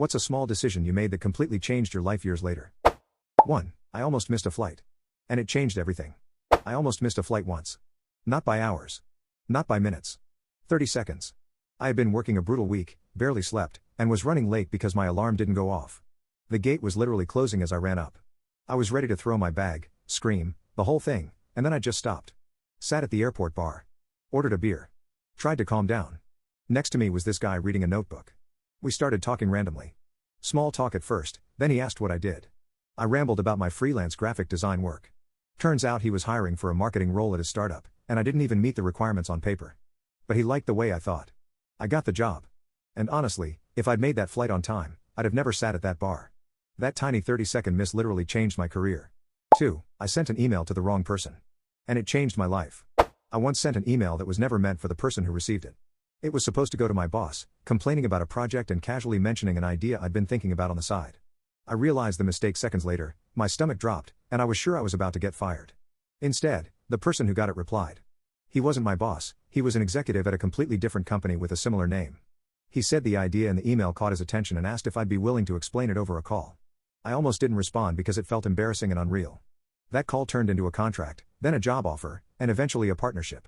What's a small decision you made that completely changed your life years later? 1. I almost missed a flight. And it changed everything. I almost missed a flight once. Not by hours. Not by minutes. 30 seconds. I had been working a brutal week, barely slept, and was running late because my alarm didn't go off. The gate was literally closing as I ran up. I was ready to throw my bag, scream, the whole thing, and then I just stopped. Sat at the airport bar. Ordered a beer. Tried to calm down. Next to me was this guy reading a notebook. We started talking randomly. Small talk at first, then he asked what I did. I rambled about my freelance graphic design work. Turns out he was hiring for a marketing role at his startup, and I didn't even meet the requirements on paper. But he liked the way I thought. I got the job. And honestly, if I'd made that flight on time, I'd have never sat at that bar. That tiny 30-second miss literally changed my career. 2. I sent an email to the wrong person. And it changed my life. I once sent an email that was never meant for the person who received it. It was supposed to go to my boss, complaining about a project and casually mentioning an idea I'd been thinking about on the side. I realized the mistake seconds later, my stomach dropped, and I was sure I was about to get fired. Instead, the person who got it replied. He wasn't my boss, he was an executive at a completely different company with a similar name. He said the idea in the email caught his attention and asked if I'd be willing to explain it over a call. I almost didn't respond because it felt embarrassing and unreal. That call turned into a contract, then a job offer, and eventually a partnership.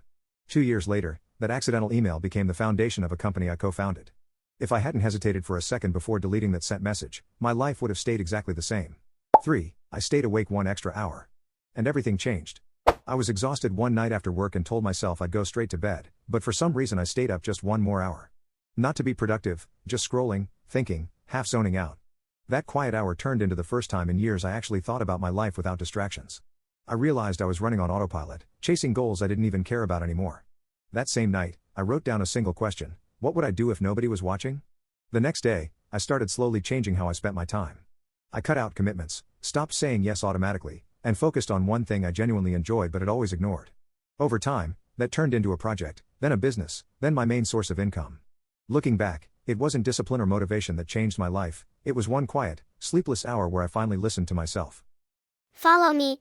2 years later, that accidental email became the foundation of a company I co-founded. If I hadn't hesitated for a second before deleting that sent message, my life would have stayed exactly the same. 3. I stayed awake 1 extra hour. And everything changed. I was exhausted one night after work and told myself I'd go straight to bed, but for some reason I stayed up just 1 more hour. Not to be productive, just scrolling, thinking, half zoning out. That quiet hour turned into the first time in years I actually thought about my life without distractions. I realized I was running on autopilot, chasing goals I didn't even care about anymore. That same night, I wrote down a single question: what would I do if nobody was watching? The next day, I started slowly changing how I spent my time. I cut out commitments, stopped saying yes automatically, and focused on one thing I genuinely enjoyed but had always ignored. Over time, that turned into a project, then a business, then my main source of income. Looking back, it wasn't discipline or motivation that changed my life, it was one quiet, sleepless hour where I finally listened to myself. Follow me.